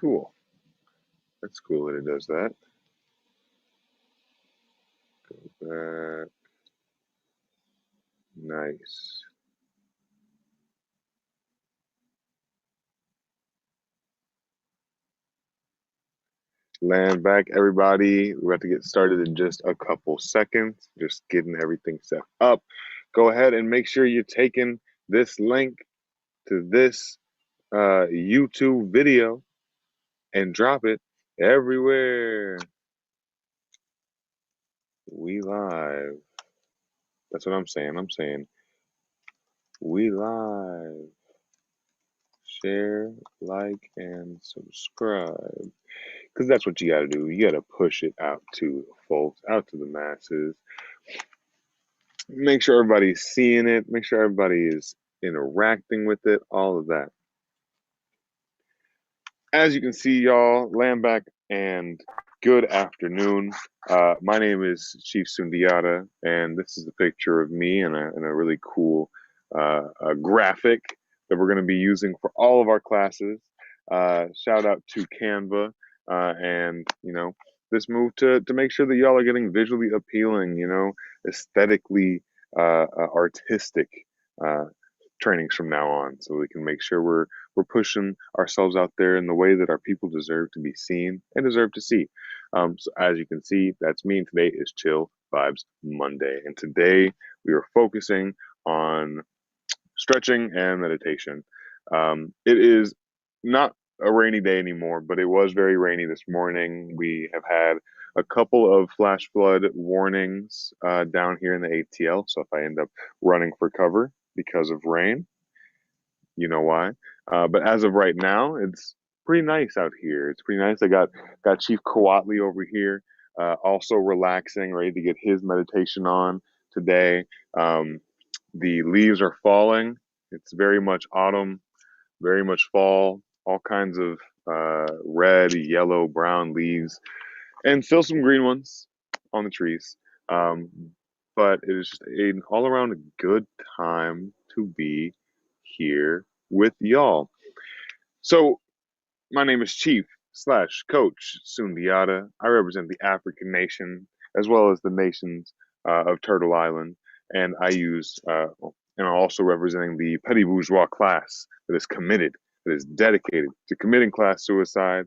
Cool. That's cool that it does that. Go back. Nice. Land back, everybody. We're about to get started in just a couple seconds. Just getting everything set up. Go ahead and make sure you're taking this link to this YouTube video and drop it everywhere. We live. That's what I'm saying. I'm saying we live. Share, like, and subscribe. Because that's what you got to do. You got to push it out to folks, out to the masses. Make sure everybody's seeing it. Make sure everybody is interacting with it. All of that. As you can see, y'all, land back and good afternoon. My name is Chief Sundiata, and this is a picture of me and a really cool a graphic that we're going to be using for all of our classes. Shout out to Canva and this move to make sure that y'all are getting visually appealing, aesthetically artistic trainings from now on, so we can make sure we're pushing ourselves out there in the way that our people deserve to be seen and deserve to see. So as you can see, that's me, and today is Chill Vibes Monday. And today we are focusing on stretching and meditation. It is not a rainy day anymore, but it was very rainy this morning. We have had a couple of flash flood warnings down here in the ATL. So if I end up running for cover because of rain, you know why. But as of right now, it's pretty nice out here. It's pretty nice. I got Chief Coatley over here, also relaxing, ready to get his meditation on today. The leaves are falling. It's very much autumn, very much fall. All kinds of red, yellow, brown leaves, and still some green ones on the trees. Um, but it is just an all around good time to be here with y'all. So, my name is Chief slash Coach Sundiata. I represent the African nation as well as the nations of Turtle Island, and and I'm also representing the petty bourgeois class that is committed, that is dedicated to committing class suicide,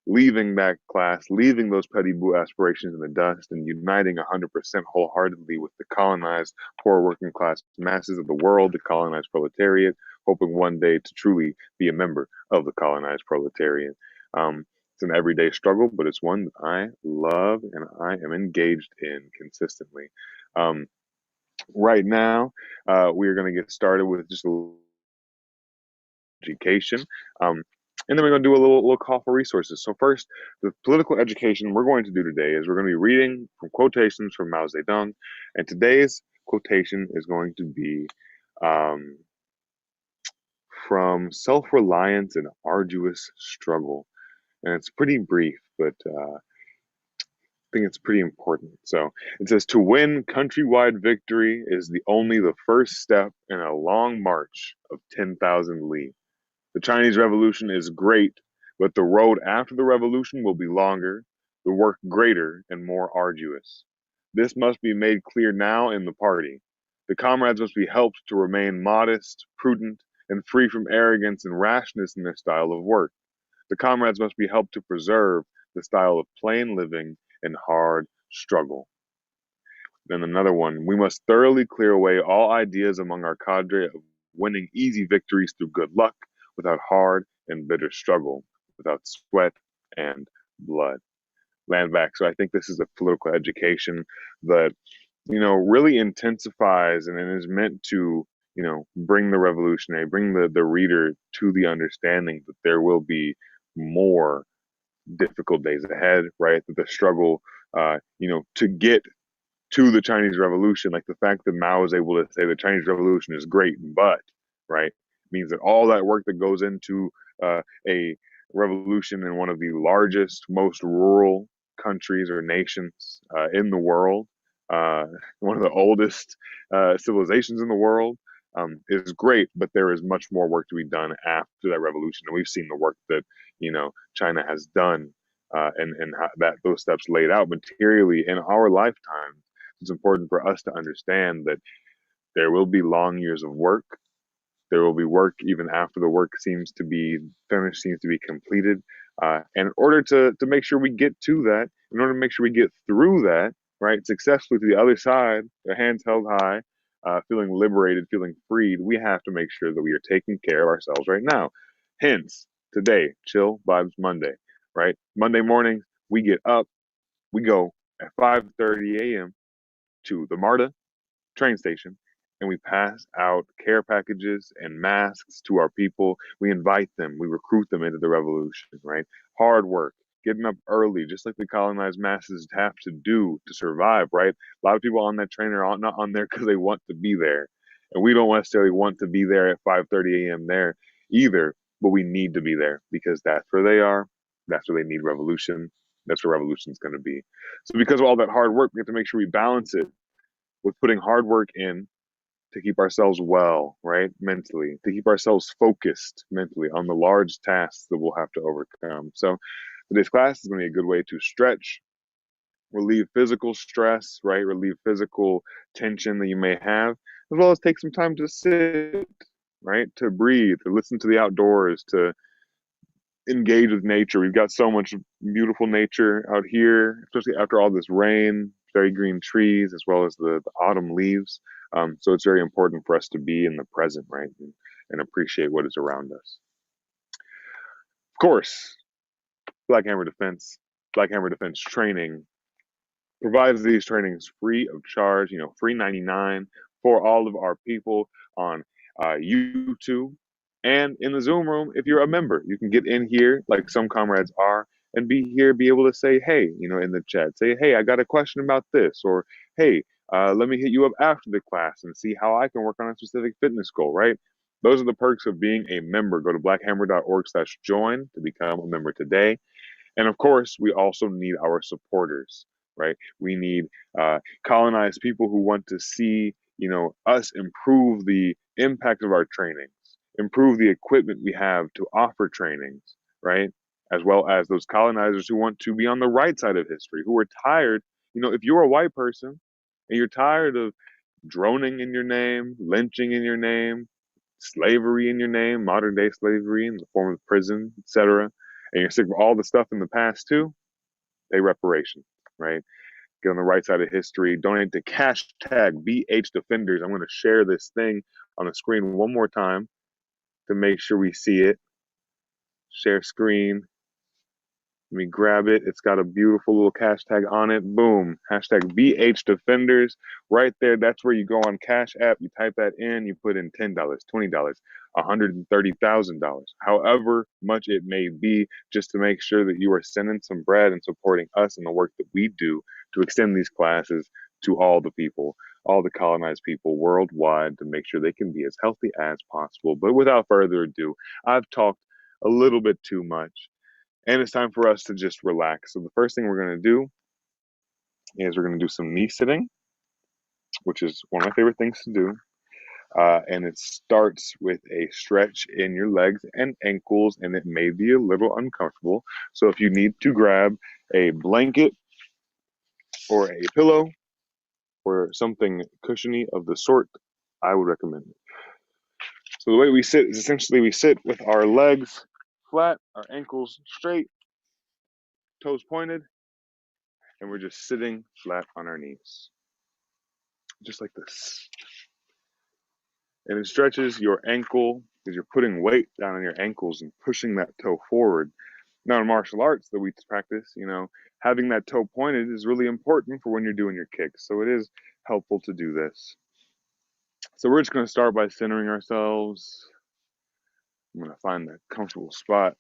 leaving that class, leaving those petty boo aspirations in the dust, and uniting 100% wholeheartedly with the colonized, poor working class masses of the world, the colonized proletariat, hoping one day to truly be a member of the colonized proletariat. It's an everyday struggle, but it's one that I love and I am engaged in consistently. Um, right now, we are going to get started with just a little education. And then we're going to do a little call for resources. So first, the political education we're going to do today is we're going to be reading from quotations from Mao Zedong, and today's quotation is going to be um, from Self-Reliance and Arduous Struggle. And it's pretty brief, but I think it's pretty important. So it says, to win countrywide victory is only the first step in a long march of 10,000 li. The Chinese Revolution is great, but the road after the revolution will be longer, the work greater and more arduous. This must be made clear now in the party. The comrades must be helped to remain modest, prudent, and free from arrogance and rashness in their style of work. The comrades must be helped to preserve the style of plain living and hard struggle. Then another one, we must thoroughly clear away all ideas among our cadre of winning easy victories through good luck, without hard and bitter struggle, without sweat and blood. Land back. So I think this is a political education that, really intensifies and is meant to, bring the revolutionary, bring the reader to the understanding that there will be more difficult days ahead, right? That the struggle, to get to the Chinese Revolution, like the fact that Mao was able to say the Chinese Revolution is great, but right means that all that work that goes into a revolution in one of the largest, most rural countries or nations in the world, one of the oldest civilizations in the world, is great, but there is much more work to be done after that revolution. And we've seen the work that China has done, and how that those steps laid out materially in our lifetime. It's important for us to understand that there will be long years of work. There will be work even after the work seems to be finished, seems to be completed. And in order to make sure we get to that, in order to make sure we get through that, right, successfully to the other side, the hands held high, feeling liberated, feeling freed, we have to make sure that we are taking care of ourselves right now. Hence, today, Chill Vibes Monday, right? Monday morning, we get up, we go at 5:30 a.m. to the MARTA train station, and we pass out care packages and masks to our people. We invite them, we recruit them into the revolution, right? Hard work, getting up early, just like the colonized masses have to do to survive, right? A lot of people on that train are not on there because they want to be there. And we don't necessarily want to be there at 5:30 a.m. there either, but we need to be there because that's where they are. That's where they need revolution. That's where revolution is going to be. So because of all that hard work, we have to make sure we balance it with putting hard work in to keep ourselves well, right? Mentally, to keep ourselves focused mentally on the large tasks that we'll have to overcome. So today's class is going to be a good way to stretch, relieve physical stress, right? Relieve physical tension that you may have, as well as take some time to sit, right? To breathe, to listen to the outdoors, to engage with nature. We've got so much beautiful nature out here, especially after all this rain, very green trees, as well as the autumn leaves. So it's very important for us to be in the present, right? And appreciate what is around us. Of course, Black Hammer Defense, Black Hammer Defense Training provides these trainings free of charge, free 99 for all of our people on YouTube and in the Zoom room. If you're a member, you can get in here like some comrades are and be able to say, hey, in the chat, say, hey, I got a question about this, or hey, let me hit you up after the class and see how I can work on a specific fitness goal, right? Those are the perks of being a member. Go to blackhammer.org/join to become a member today. And of course, we also need our supporters, right? We need colonized people who want to see, us improve the impact of our trainings, improve the equipment we have to offer trainings, right? As well as those colonizers who want to be on the right side of history, who are tired. If you're a white person and you're tired of droning in your name, lynching in your name, slavery in your name, modern day slavery in the form of prison, etc., and you're sick of all the stuff in the past too, pay reparations, right? Get on the right side of history. Donate to hashtag BH Defenders. I'm going to share this thing on the screen one more time to make sure we see it. Share screen. Let me grab it. It's got a beautiful little hashtag on it. Boom. Hashtag BH Defenders. Right there. That's where you go on Cash App. You type that in. You put in $10, $20, $130,000. However much it may be, just to make sure that you are sending some bread and supporting us in the work that we do to extend these classes to all the people, all the colonized people worldwide, to make sure they can be as healthy as possible. But without further ado, I've talked a little bit too much. And it's time for us to just relax. So the first thing we're going to do is we're going to do some knee sitting, which is one of my favorite things to do. And it starts with a stretch in your legs and ankles, and it may be a little uncomfortable. So if you need to grab a blanket or a pillow or something cushiony of the sort, I would recommend it. So the way we sit is essentially we sit with our legs flat, our ankles straight, toes pointed, and we're just sitting flat on our knees, just like this. And it stretches your ankle because you're putting weight down on your ankles and pushing that toe forward. Now, in martial arts that we practice, having that toe pointed is really important for when you're doing your kicks. So it is helpful to do this. So we're just going to start by centering ourselves. I'm going to find a comfortable spot.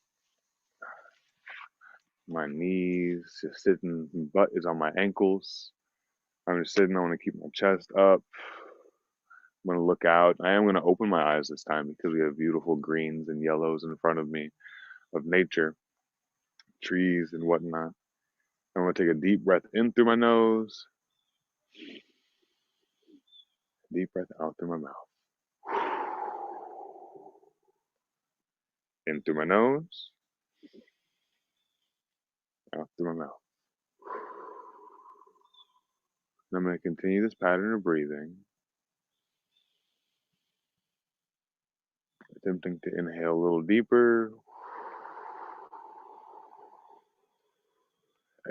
My knees, just sitting, butt is on my ankles. I'm just sitting, I want to keep my chest up. I'm going to look out. I am going to open my eyes this time because we have beautiful greens and yellows in front of me of nature, trees and whatnot. I'm going to take a deep breath in through my nose, deep breath out through my mouth. In through my nose, through my mouth. And I'm going to continue this pattern of breathing, attempting to inhale a little deeper,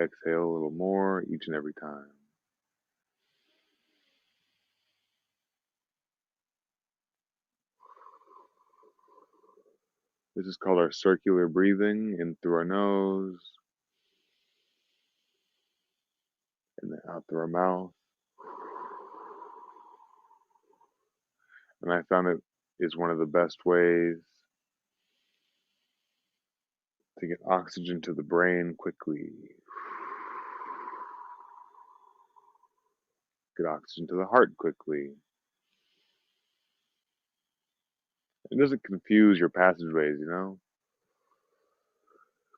exhale a little more each and every time. This is called our circular breathing, in through our nose, and then out through our mouth. And I found it is one of the best ways to get oxygen to the brain quickly, get oxygen to the heart quickly. It doesn't confuse your passageways, you know?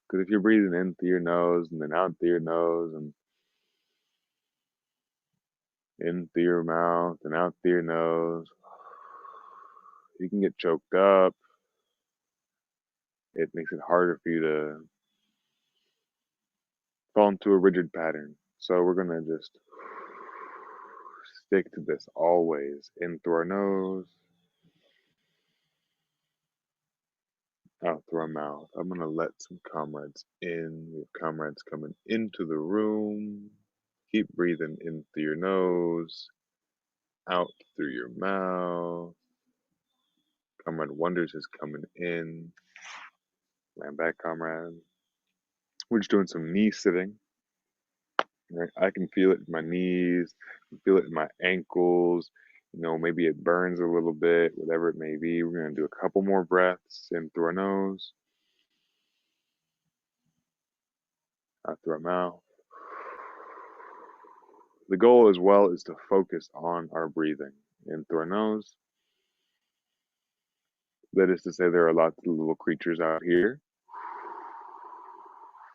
Because if you're breathing in through your nose and then out through your nose and in through your mouth and out through your nose, you can get choked up. It makes it harder for you to fall into a rigid pattern. So we're going to just stick to this always. In through our nose, out through our mouth. I'm going to let some comrades in. We have comrades coming into the room. Keep breathing in through your nose, out through your mouth. Comrade Wonders is coming in. Land back, comrade. We're just doing some knee sitting. Right? I can feel it in my knees, I can feel it in my ankles. You know, maybe it burns a little bit, whatever it may be. We're going to do a couple more breaths in through our nose, out through our mouth. The goal as well is to focus on our breathing in through our nose. That is to say, there are lots of little creatures out here,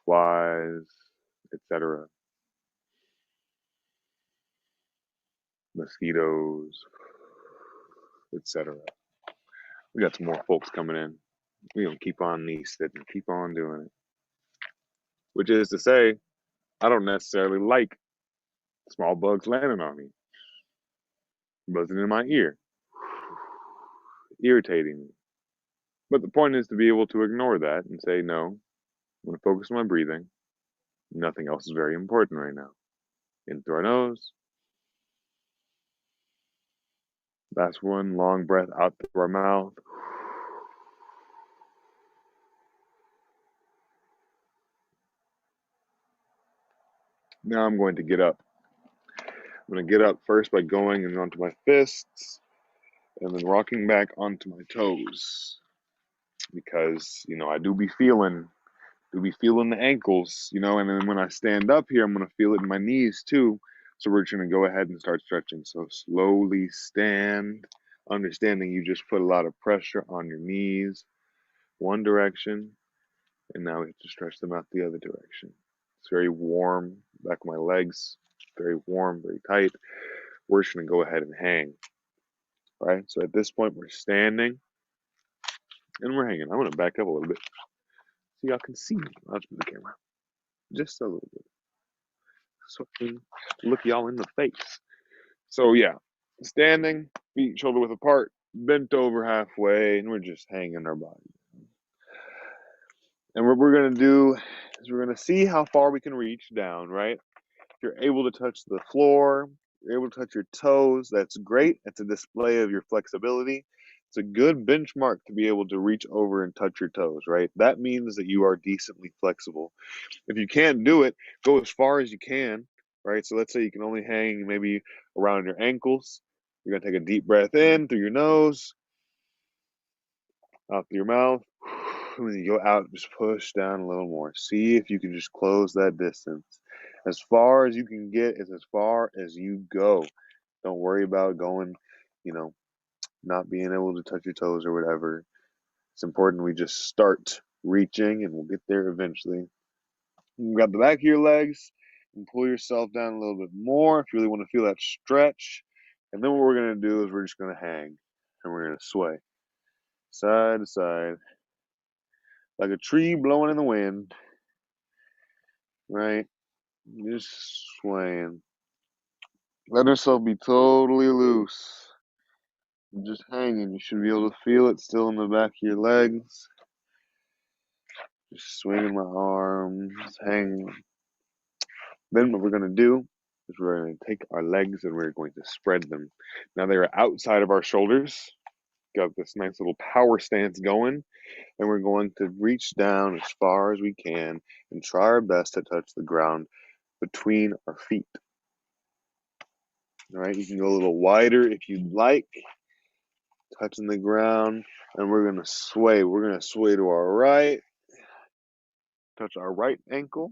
flies, etc., mosquitoes, etc. We got some more folks coming in. We're going to keep on knee sitting, keep on doing it. Which is to say, I don't necessarily like small bugs landing on me, buzzing in my ear, irritating me. But the point is to be able to ignore that and say, no, I'm going to focus on my breathing. Nothing else is very important right now. In through our nose. Last one, long breath out through our mouth. Now I'm going to get up. I'm going to get up first by going and onto my fists and then rocking back onto my toes. Because, you know, I do be feeling the ankles, you know, and then when I stand up here, I'm going to feel it in my knees too. So we're just going to go ahead and start stretching. So slowly stand, understanding you just put a lot of pressure on your knees, one direction, and now we have to stretch them out the other direction. It's very warm, back of my legs, very warm, very tight. We're just going to go ahead and hang, right? So at this point, we're standing and we're hanging. I'm going to back up a little bit so y'all can see me. I'll just move the camera just a little bit so I can look y'all in the face. So yeah, standing, feet shoulder width apart, bent over halfway, and we're just hanging our body. And what we're gonna do is we're gonna see how far we can reach down, right? If you're able to touch the floor, you're able to touch your toes, that's great. It's a display of your flexibility. It's a good benchmark to be able to reach over and touch your toes, right? That means that you are decently flexible. If you can't do it, go as far as you can, right? So let's say you can only hang maybe around your ankles. You're gonna take a deep breath in through your nose, out through your mouth. When you go out, just push down a little more. See if you can just close that distance. As far as you can get is as far as you go. Don't worry about going, you know, not being able to touch your toes or whatever. It's important we just start reaching and we'll get there eventually. Grab the back of your legs and pull yourself down a little bit more if you really want to feel that stretch. And then what we're going to do is we're just going to hang and we're going to sway side to side like a tree blowing in the wind. right? Just swaying. Let ourselves be totally loose. Just hanging. You should be able to feel it still in the back of your legs. Just swinging my arms, hanging. Then what we're going to do is we're going to take our legs and we're going to spread them. Now they're outside of our shoulders. Got this nice little power stance going. And we're going to reach down as far as we can and try our best to touch the ground between our feet. All right, you can go a little wider if you'd like, touching the ground, and we're going to sway. We're going to sway to our right, touch our right ankle,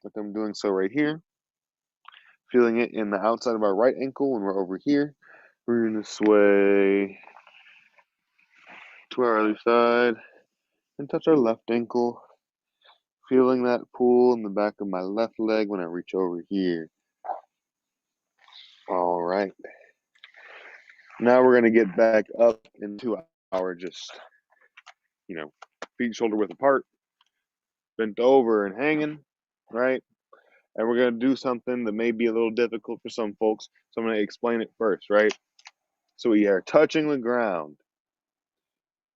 like I'm doing so right here. Feeling it in the outside of our right ankle when we're over here. We're going to sway to our other side and touch our left ankle. Feeling that pull in the back of my left leg when I reach over here. All right. Now we're going to get back up into our just, feet shoulder width apart, bent over and hanging, right? And we're going to do something that may be a little difficult for some folks. So I'm going to explain it first, right? So we are touching the ground.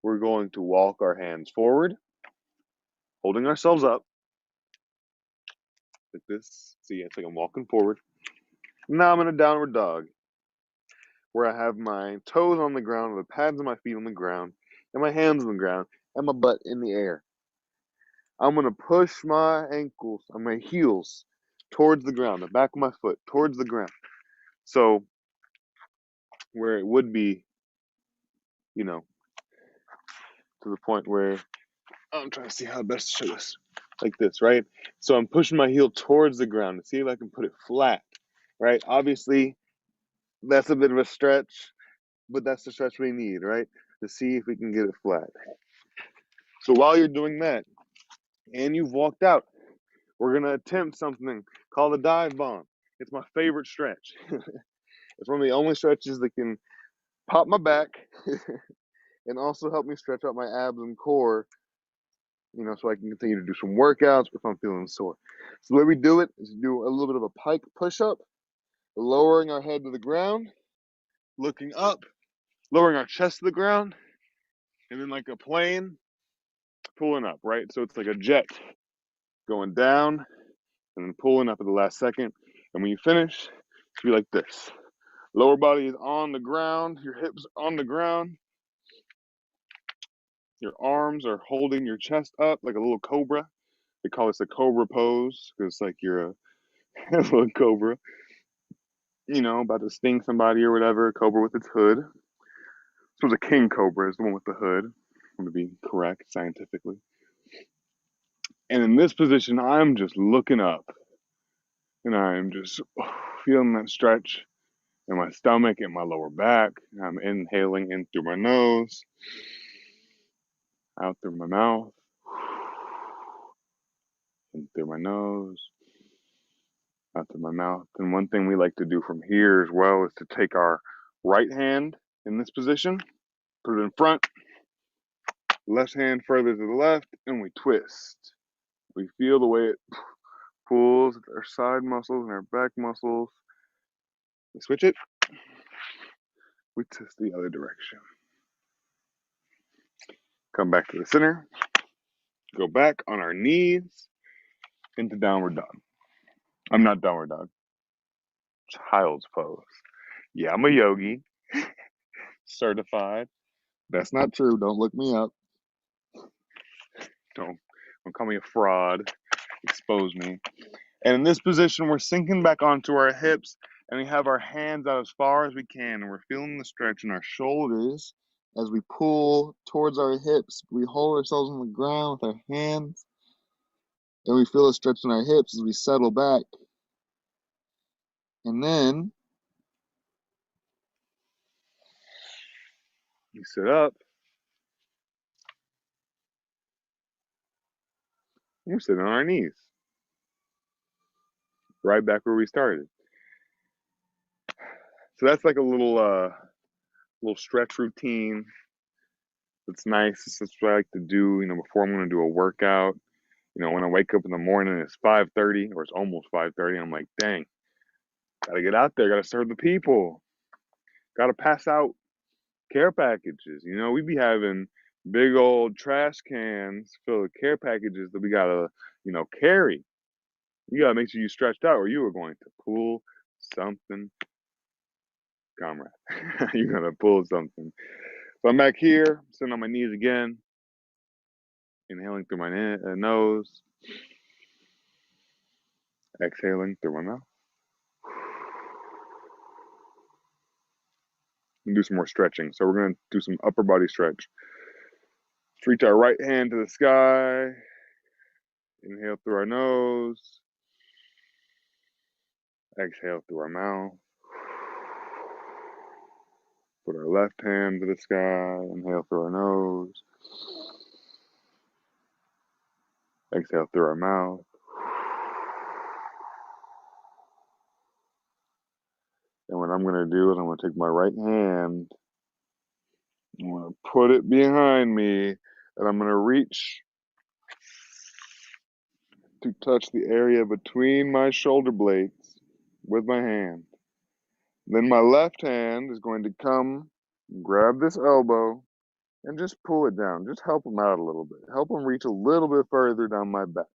We're going to walk our hands forward, holding ourselves up like this. See, it's like I'm walking forward. Now I'm in a downward dog where I have my toes on the ground, the pads of my feet on the ground, and my hands on the ground, and my butt in the air. I'm going to push my ankles and my heels towards the ground, the back of my foot towards the ground. So where it would be, to the point where I'm trying to see how best to show this. Like this, right? So I'm pushing my heel towards the ground to see if I can put it flat, right? Obviously, that's a bit of a stretch, but that's the stretch we need, right? To see if we can get it flat. So while you're doing that and you've walked out, we're going to attempt something called a dive bomb. It's my favorite stretch. It's one of the only stretches that can pop my back and also help me stretch out my abs and core, so I can continue to do some workouts if I'm feeling sore. So the way we do it is do a little bit of a pike push-up, lowering our head to the ground, looking up, lowering our chest to the ground, and then like a plane, pulling up, right? So it's like a jet going down and then pulling up at the last second. And when you finish, it's be like this. Lower body is on the ground, your hips on the ground, your arms are holding your chest up like a little cobra. They call this a cobra pose because it's like you're a little cobra, about to sting somebody or whatever. A cobra with its hood. This was a king cobra, is the one with the hood. I'm to be correct scientifically. And in this position, I'm just looking up and I'm just feeling that stretch in my stomach and my lower back. I'm inhaling in through my nose, out through my mouth, in through my nose, out through my mouth. And one thing we like to do from here as well is to take our right hand in this position, put it in front, left hand further to the left, and we twist. We feel the way it pulls our side muscles and our back muscles. We switch it, we twist the other direction. Come back to the center, go back on our knees into downward dog. I'm not downward dog, child's pose. Yeah, I'm a yogi, certified. That's not true. Don't look me up. Don't call me a fraud. Expose me. And in this position, we're sinking back onto our hips and we have our hands out as far as we can. And we're feeling the stretch in our shoulders as we pull towards our hips. We hold ourselves on the ground with our hands. And we feel a stretch in our hips as we settle back. And then you sit up. We're sitting on our knees. Right back where we started. So that's like a little stretch routine. It's nice. It's what I like to do, before I'm going to do a workout. When I wake up in the morning, it's 5:30 or it's almost 5:30. I'm like, dang, gotta get out there, gotta serve the people, gotta pass out care packages. We be having big old trash cans filled with care packages that we gotta, carry. You gotta make sure you stretched out or you are going to pull something, comrade. You're gonna pull something. So I'm back here, sitting on my knees again, inhaling through my nose, exhaling through my mouth. And do some more stretching. So we're gonna do some upper body stretch. Reach our right hand to the sky. Inhale through our nose. Exhale through our mouth. Put our left hand to the sky. Inhale through our nose. Exhale through our mouth. And what I'm going to do is I'm going to take my right hand. I'm going to put it behind me. And I'm going to reach to touch the area between my shoulder blades with my hand. Then my left hand is going to come, grab this elbow, and just pull it down. Just help them out a little bit. Help them reach a little bit further down my back.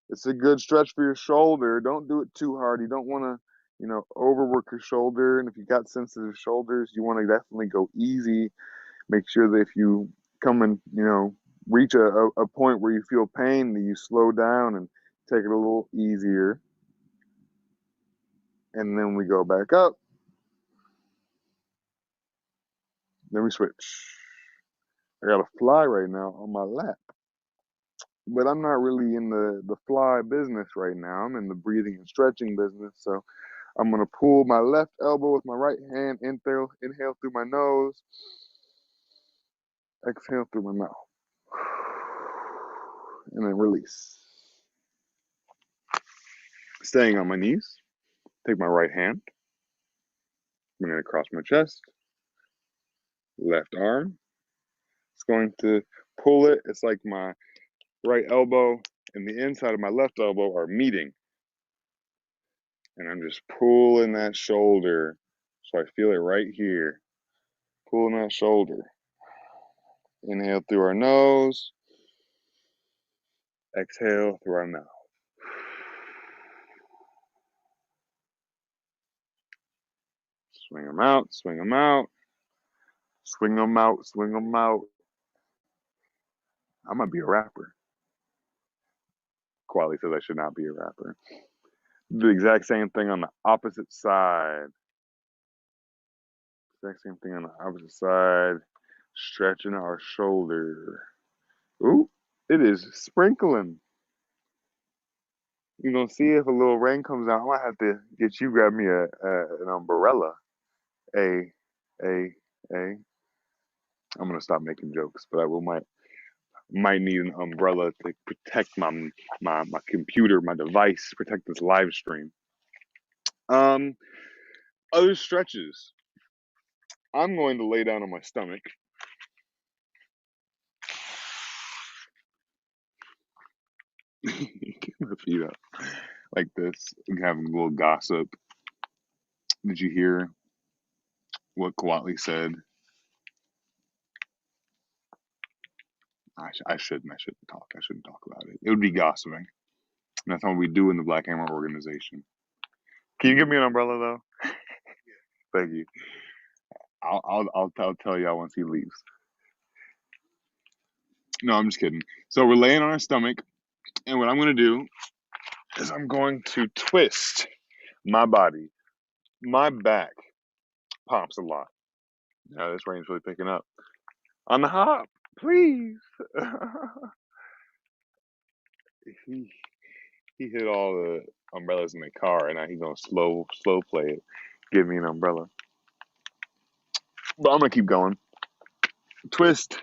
It's a good stretch for your shoulder. Don't do it too hard. You don't want to, overwork your shoulder. And if you got sensitive shoulders, you want to definitely go easy. Make sure that if you come and, reach a point where you feel pain, that you slow down and take it a little easier. And then we go back up. Then we switch. I got a fly right now on my lap. But I'm not really in the fly business right now. I'm in the breathing and stretching business. So I'm going to pull my left elbow with my right hand, inhale through my nose, exhale through my mouth, and then release. Staying on my knees, take my right hand, bring it across my chest, left arm. It's going to pull it. It's like my right elbow and the inside of my left elbow are meeting. And I'm just pulling that shoulder so I feel it right here. Pulling that shoulder. Inhale through our nose. Exhale through our mouth. Swing them out, swing them out. Swing them out, swing them out. I'm going to be a rapper. Quali says I should not be a rapper. Do the exact same thing on the opposite side. Exact same thing on the opposite side. Stretching our shoulder. Ooh, it is sprinkling. You're going to see if a little rain comes out. I might have to get you grab me an umbrella. I'm going to stop making jokes, but I might need an umbrella to protect my computer, my device, protect this live stream. Other stretches. I'm going to lay down on my stomach. Get my feet up like this. We have a little gossip. Did you hear what Kawatli said? I shouldn't talk. I shouldn't talk about it. It would be gossiping. And that's what we do in the Black Hammer organization. Can you give me an umbrella though? Thank you. I'll tell y'all once he leaves. No, I'm just kidding. So we're laying on our stomach, and what I'm going to do is I'm going to twist my body. My back pops a lot. Yeah, this rain's really picking up. On the hop, please. he hit all the umbrellas in the car, and now he's gonna slow play it. Give me an umbrella. But I'm gonna keep going. Twist.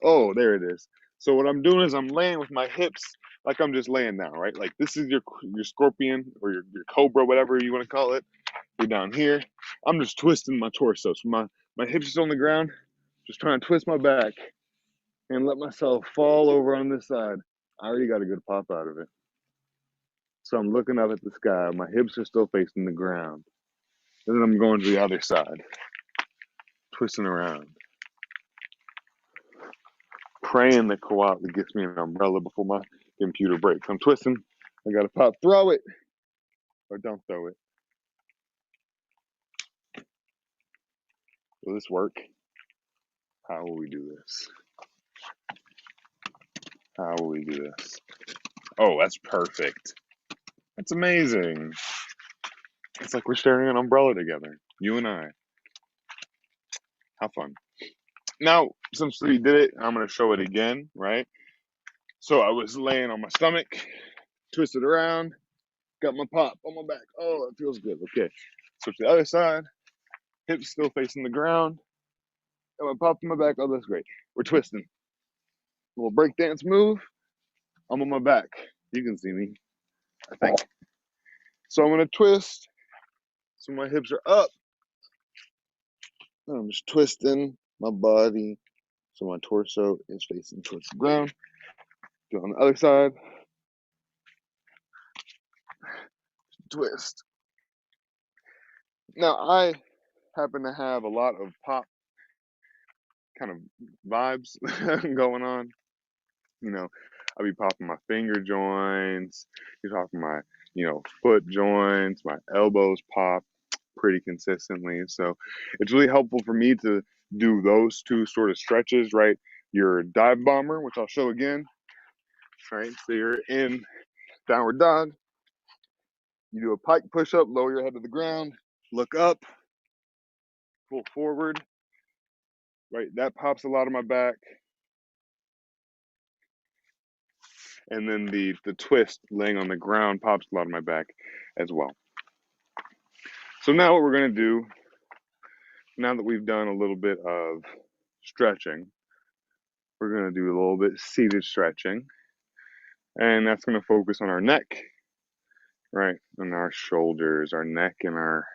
Oh, there it is. So what I'm doing is I'm laying with my hips like I'm just laying down, right? Like this is your scorpion or your cobra, whatever you want to call it. You're down here. I'm just twisting my torso. So my hips is on the ground. Just trying to twist my back and let myself fall over on this side. I already got a good pop out of it. So I'm looking up at the sky. My hips are still facing the ground. And then I'm going to the other side, twisting around, praying that Koala gets me an umbrella before my computer breaks. I'm twisting. I gotta pop, throw it, or don't throw it. Will this work? How will we do this? How will we do this? Oh, that's perfect. That's amazing. It's like we're sharing an umbrella together, you and I. How fun. Now, since we did it, I'm going to show it again, right? So I was laying on my stomach, twisted around, got my pop on my back. Oh, that feels good. Okay. Switch to the other side, hips still facing the ground, got my pop on my back. Oh, that's great. We're twisting. A little breakdance move. I'm on my back. You can see me, I think. So I'm going to twist. So my hips are up. I'm just twisting my body so my torso is facing towards the ground. Do it on the other side. Twist. Now I happen to have a lot of pop kind of vibes going on. You know, I'll be popping my finger joints, be popping my, foot joints, my elbows pop pretty consistently. So it's really helpful for me to do those two sort of stretches, right? Your dive bomber, which I'll show again, right? So you're in downward dog. You do a pike push up, lower your head to the ground, look up, pull forward, right? That pops a lot of my back. And then the twist laying on the ground pops a lot of my back as well. So now what we're going to do, now that we've done a little bit of stretching, we're going to do a little bit seated stretching. And that's going to focus on our neck, right? And our shoulders, our neck, and our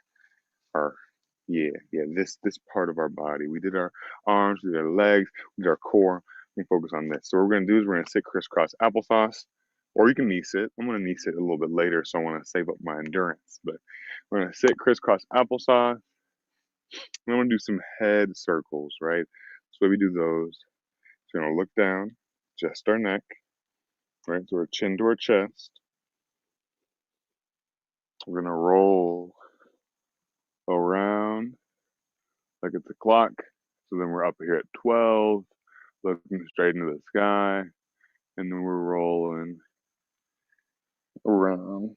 this part of our body. We did our arms, we did our legs, we did our core. We focus on this. So what we're gonna do is we're gonna sit crisscross applesauce, or you can knee sit. I'm gonna knee sit a little bit later, so I want to save up my endurance. But we're gonna sit crisscross applesauce. And I'm gonna do some head circles, right? So we do those. So we're gonna look down, just our neck, right? So we're chin to our chest. We're gonna roll around like it's a clock. So then we're up here at 12, looking straight into the sky, and then we're rolling around.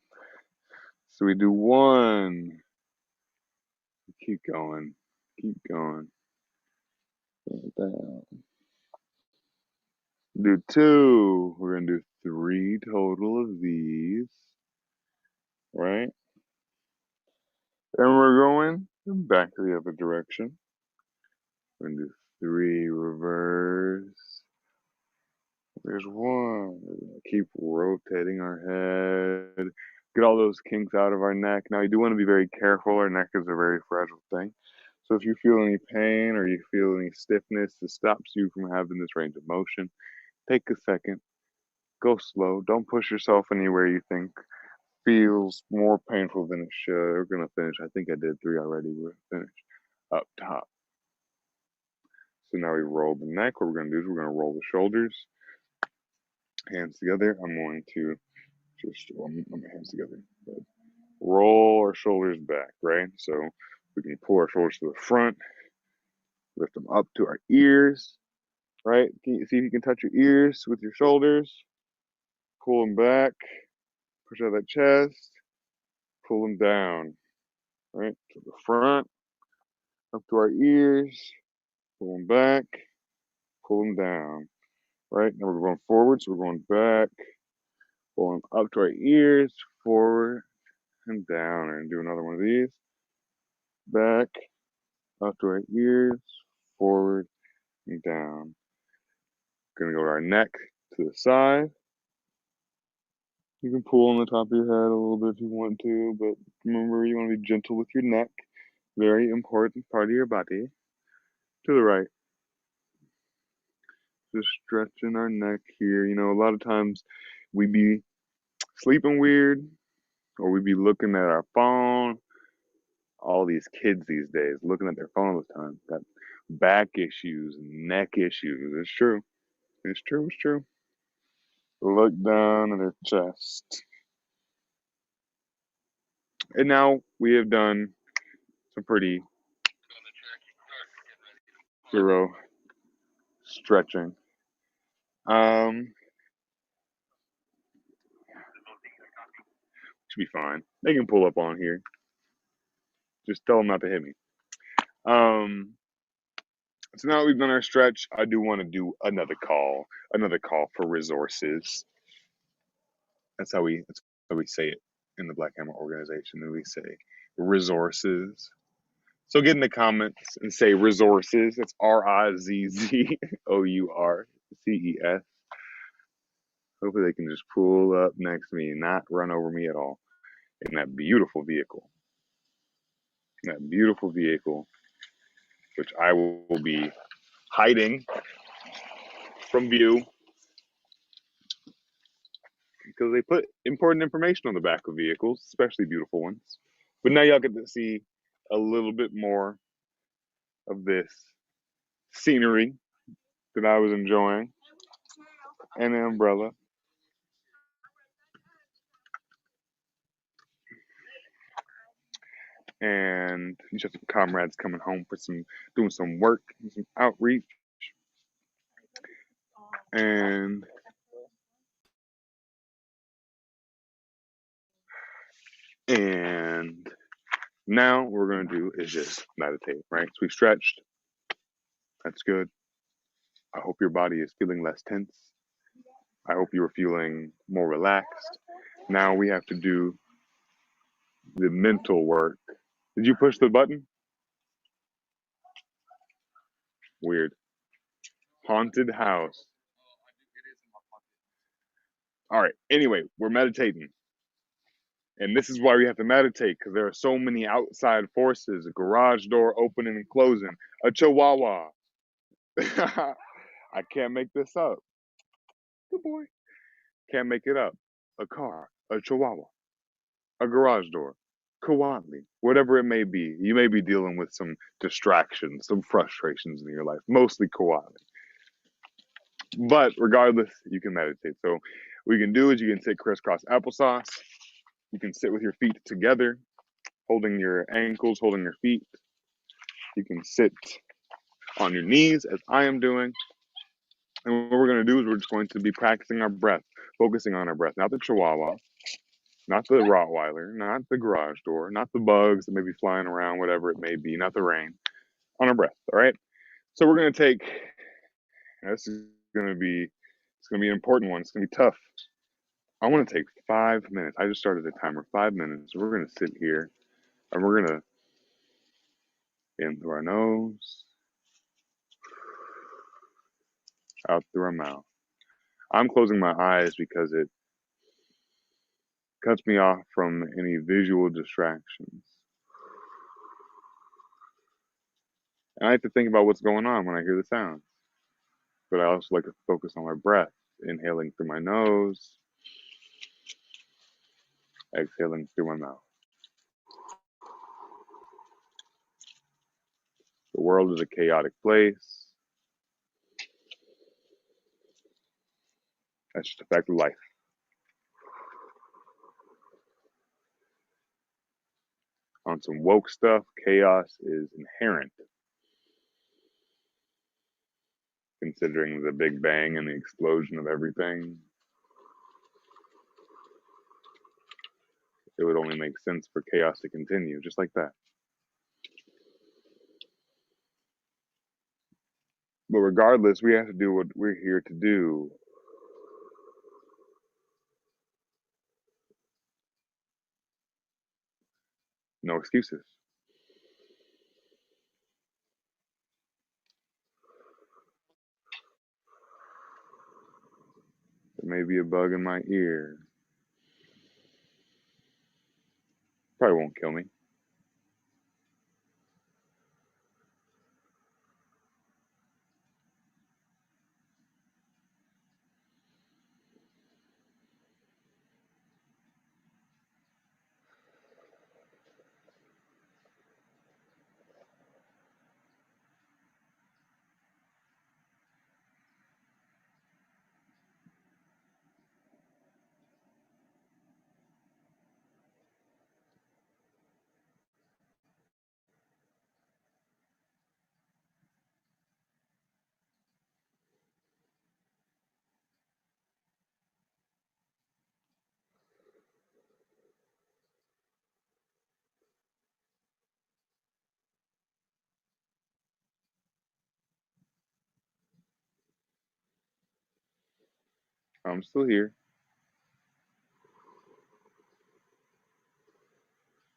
So we do one, keep going, keep going, down. Do two, we're gonna do three total of these, right? And we're going back to the other direction. We're gonna do three reverse. There's one. Keep rotating our head. Get all those kinks out of our neck. Now, you do want to be very careful. Our neck is a very fragile thing. So, if you feel any pain or you feel any stiffness that stops you from having this range of motion, take a second. Go slow. Don't push yourself anywhere you think feels more painful than it should. We're going to finish. I think I did three already. We're going to finish up top. So, now we roll the neck. What we're going to do is we're going to roll the shoulders. Hands together. I'm going to just put my hands together. But roll our shoulders back, right? So we can pull our shoulders to the front, lift them up to our ears, right? Can you see if you can touch your ears with your shoulders? Pull them back, push out that chest, pull them down, right? To the front, up to our ears, pull them back, pull them down, right? Now we're going forward, so we're going back, pulling up to our ears, forward, and down, and do another one of these. Back, up to our ears, forward, and down. Gonna go to our neck to the side. You can pull on the top of your head a little bit if you want to, but remember you want to be gentle with your neck. Very important part of your body. To the right. Just stretching our neck here. You know, a lot of times we be sleeping weird or we be looking at our phone. All these kids these days looking at their phone all the time. Got back issues, neck issues. It's true. It's true. It's true. Look down at their chest. And now we have done some pretty thorough stretching. Um, should be fine. They can pull up on here. Just tell them not to hit me. Um, so now that we've done our stretch, I do want to do another call for resources. That's how we say it in the Black Hammer organization. And we say resources. So get in the comments and say resources. That's RIZZOURCES. Hopefully they can just pull up next to me and not run over me at all in that beautiful vehicle. That beautiful vehicle, which I will be hiding from view because they put important information on the back of vehicles, especially beautiful ones. But now y'all get to see a little bit more of this scenery that I was enjoying and an umbrella. And you have some comrades coming home for doing some work, some outreach. And now what we're gonna do is just meditate, right? So we stretched. That's good. I hope your body is feeling less tense. I hope you are feeling more relaxed. Now we have to do the mental work. Did you push the button? Weird. Haunted house. All right. Anyway, we're meditating. And this is why we have to meditate because there are so many outside forces, a garage door opening and closing, a chihuahua. I can't make this up. Good boy. Can't make it up. A car, a chihuahua, a garage door, Kawali, whatever it may be. You may be dealing with some distractions, some frustrations in your life, mostly Kawali. But regardless, you can meditate. So what you can do is you can sit crisscross applesauce. You can sit with your feet together, holding your ankles, holding your feet. You can sit on your knees as I am doing. And what we're going to do is we're just going to be practicing our breath, focusing on our breath, not the chihuahua, not the Rottweiler, not the garage door, not the bugs that may be flying around, whatever it may be, not the rain, on our breath. All right. So we're going to take, this is going to be, it's going to be an important one. It's going to be tough. I want to take 5 minutes. I just started a timer, 5 minutes. We're going to sit here and we're going to in through our nose, out through our mouth. I'm closing my eyes because it cuts me off from any visual distractions. And I like to think about what's going on when I hear the sounds. But I also like to focus on my breath, inhaling through my nose, exhaling through my mouth. The world is a chaotic place. That's just a fact of life. On some woke stuff, chaos is inherent, considering the Big Bang and the explosion of everything. It would only make sense for chaos to continue, just like that. But regardless, we have to do what we're here to do. No excuses. There may be a bug in my ear. Probably won't kill me. I'm still here.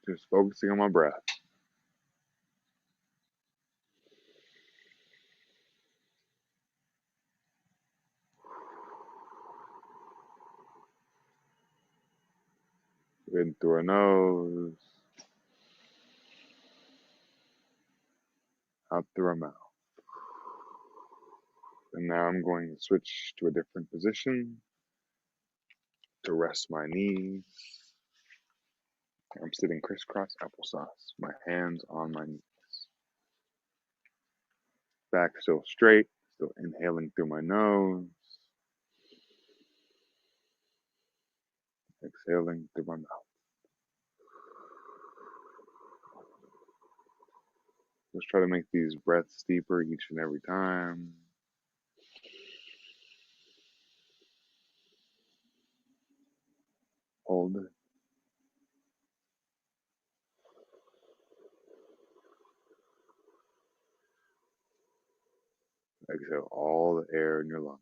Just focusing on my breath. In through our nose, out through our mouth. And now I'm going to switch to a different position to rest my knees. I'm sitting crisscross applesauce, my hands on my knees. Back still straight, still inhaling through my nose, exhaling through my mouth. Just try to make these breaths deeper each and every time. Hold it. Exhale all the air in your lungs.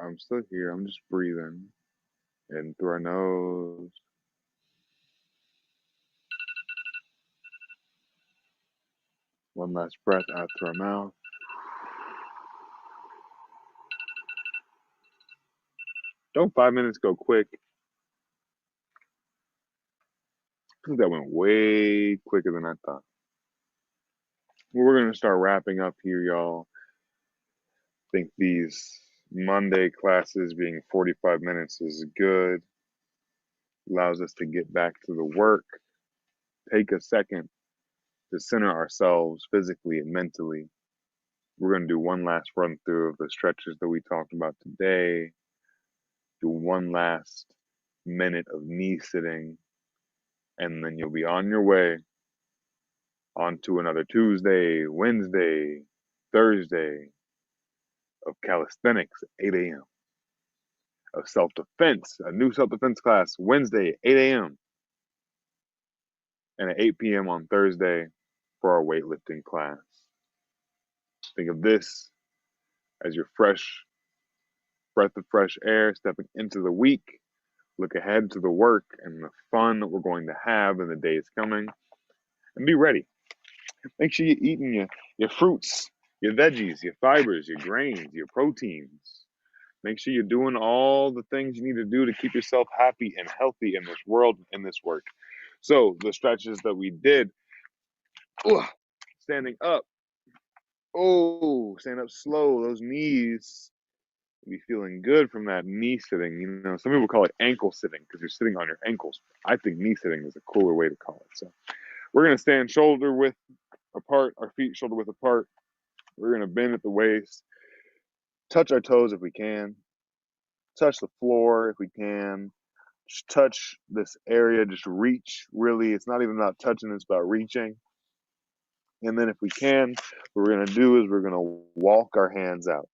I'm still here. I'm just breathing in through our nose. One last breath out through our mouth. Don't 5 minutes go quick? I think that went way quicker than I thought. Well, we're going to start wrapping up here, y'all. I think these Monday classes being 45 minutes is good. Allows us to get back to the work. Take a second to center ourselves physically and mentally. We're going to do one last run through of the stretches that we talked about today. Do one last minute of knee sitting, and then you'll be on your way on to another Tuesday, Wednesday, Thursday of calisthenics at 8 a.m. Of self-defense, a new self-defense class Wednesday, 8 a.m. and at 8 p.m. on Thursday for our weightlifting class. Think of this as your fresh breath of fresh air stepping into the week. Look ahead to the work and the fun that we're going to have in the days coming, and be ready. Make sure you're eating your fruits, your veggies, your fibers, your grains, your proteins. Make sure you're doing all the things you need to do to keep yourself happy and healthy in this world, in this work. So the stretches that we did, standing up, stand up slow, those knees be feeling good from that knee sitting. You know, some people call it ankle sitting because you're sitting on your ankles. I think knee sitting is a cooler way to call it. So we're going to stand shoulder width apart, our feet shoulder width apart. We're going to bend at the waist, touch our toes if we can, touch the floor if we can, just touch this area, just reach. Really, it's not even about touching, it's about reaching. And then if we can, what we're going to do is we're going to walk our hands out.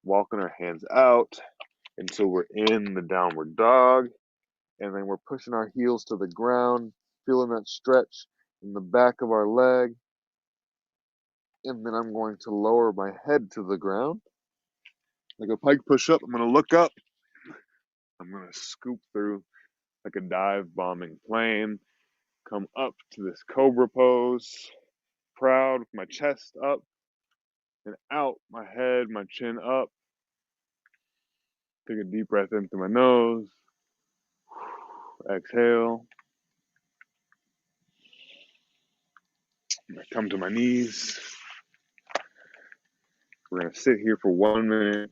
Walking our hands out until we're in the downward dog. And then we're pushing our heels to the ground, feeling that stretch in the back of our leg. And then I'm going to lower my head to the ground. Like a pike push up, I'm going to look up I'm gonna scoop through like a dive bombing plane, come up to this cobra pose, proud with my chest up and out, my head, my chin up. Take a deep breath in through my nose. Exhale. I come to my knees. We're gonna sit here for 1 minute.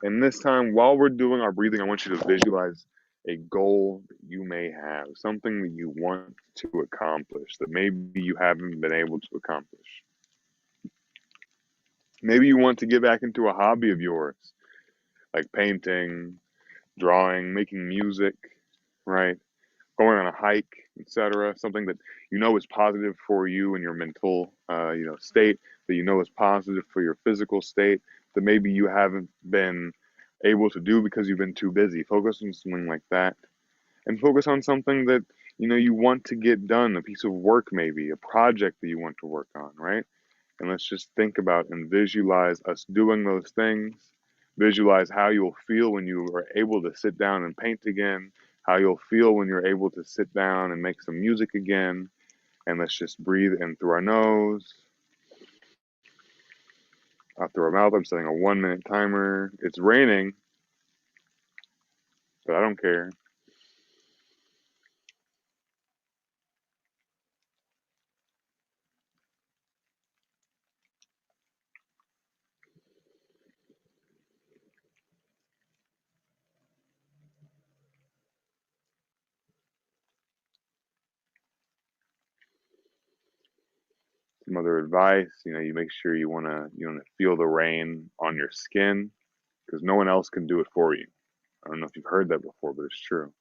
And this time, while we're doing our breathing, I want you to visualize a goal that you may have, something that you want to accomplish that maybe you haven't been able to accomplish. Maybe you want to get back into a hobby of yours, like painting, drawing, making music, right? Going on a hike, etc. Something that you know is positive for you and your mental, state, that you know is positive for your physical state, that maybe you haven't been able to do because you've been too busy. Focus on something like that, and focus on something that you want to get done, a piece of work, maybe a project that you want to work on, right? And let's just think about and visualize us doing those things. Visualize how you'll feel when you are able to sit down and paint again, how you'll feel when you're able to sit down and make some music again. And let's just breathe in through our nose, out through our mouth. I'm setting a 1 minute timer. It's raining, but I don't care. Some other advice, you make sure you wanna feel the rain on your skin because no one else can do it for you. I don't know if you've heard that before, but it's true.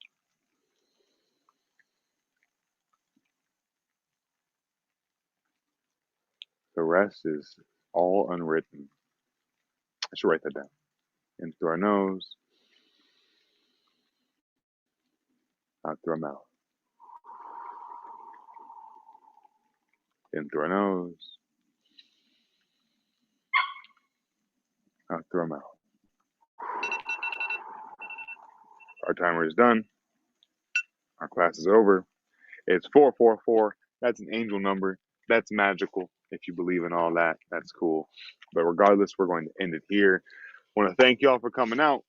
The rest is all unwritten. I should write that down. In through our nose, out through our mouth. In through our nose, out through our mouth. Our timer is done. Our class is over. It's 444. That's an angel number. That's magical. If you believe in all that, that's cool. But regardless, we're going to end it here. I want to thank y'all for coming out.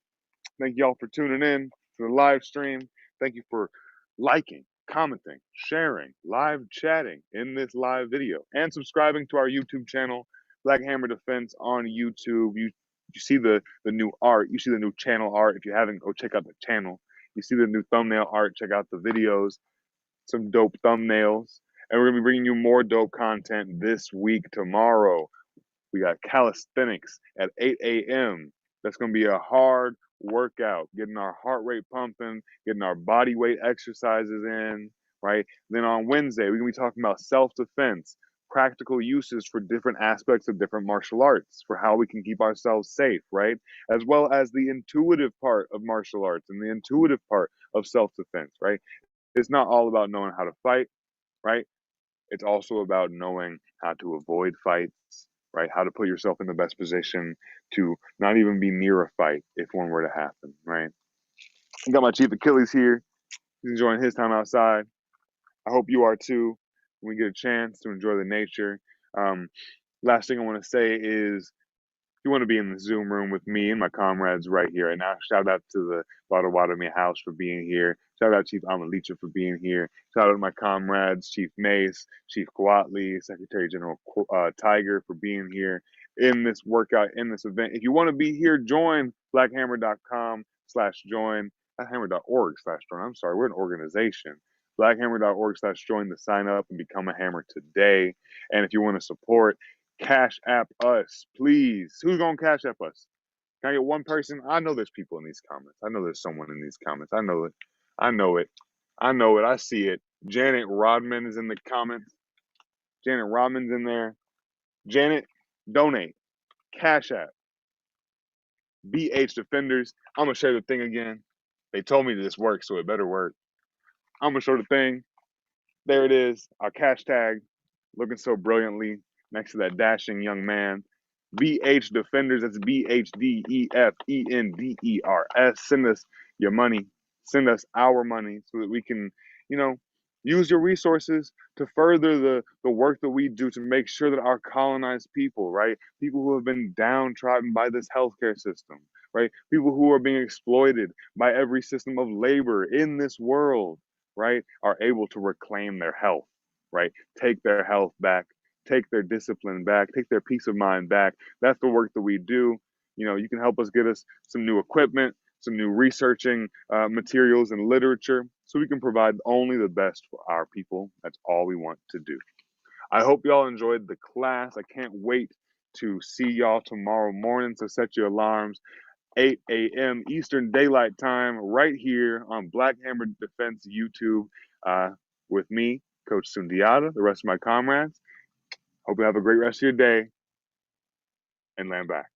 Thank y'all for tuning in to the live stream. Thank you for liking, commenting, sharing, live chatting in this live video, and subscribing to our YouTube channel, Black Hammer Defense on YouTube. You see the new art. You see the new channel art. If you haven't, go check out the channel. You see the new thumbnail art. Check out the videos. Some dope thumbnails. And we're gonna be bringing you more dope content this week. Tomorrow, we got calisthenics at 8 a.m. That's going to be a hard workout, getting our heart rate pumping, getting our body weight exercises in, right? Then on Wednesday, we're going to be talking about self defense, practical uses for different aspects of different martial arts, for how we can keep ourselves safe, right? As well as the intuitive part of martial arts and the intuitive part of self defense, right? It's not all about knowing how to fight, right? It's also about knowing how to avoid fights, right? How to put yourself in the best position to not even be near a fight if one were to happen, right? I got my Chief Achilles here. He's enjoying his time outside. I hope you are too when we get a chance to enjoy the nature. Um, Last thing I want to say is you want to be in the Zoom room with me and my comrades right here right now. Shout out to the Potawatomi House for being here. Shout out Chief Amalicha for being here. Shout out to my comrades, Chief Mace, Chief Coatley, Secretary General Tiger for being here in this workout, in this event. If you want to be here, join blackhammer.com/join, blackhammer.org/join. I'm sorry, we're an organization. Blackhammer.org/join to sign up and become a hammer today. And if you want to support, Cash App us, please. Who's gonna Cash App us? Can I get one person? I know there's people in these comments. I know there's someone in these comments. I know it. I know it. I know it. I see it. Janet Rodman is in the comments. Janet Rodman's in there. Janet, donate. Cash App. BH Defenders. I'm gonna share the thing again. They told me this works, so it better work. I'm gonna show the thing. There it is. Our cash tag, looking so brilliantly next to that dashing young man. BH Defenders, that's BHDEFENDERS. Send us your money. Send us our money so that we can, you know, use your resources to further the work that we do to make sure that our colonized people, right? People who have been downtrodden by this healthcare system, right? People who are being exploited by every system of labor in this world, right? Are able to reclaim their health, right? Take their health back, take their discipline back, take their peace of mind back. That's the work that we do. You can help us get us some new equipment, some new researching materials and literature, so we can provide only the best for our people. That's all we want to do. I hope y'all enjoyed the class. I can't wait to see y'all tomorrow morning. So set your alarms, 8 a.m. Eastern Daylight Time, right here on Black Hammer Defense YouTube, uh, with me, Coach Sundiata, the rest of my comrades. Hope you have a great rest of your day, and land back.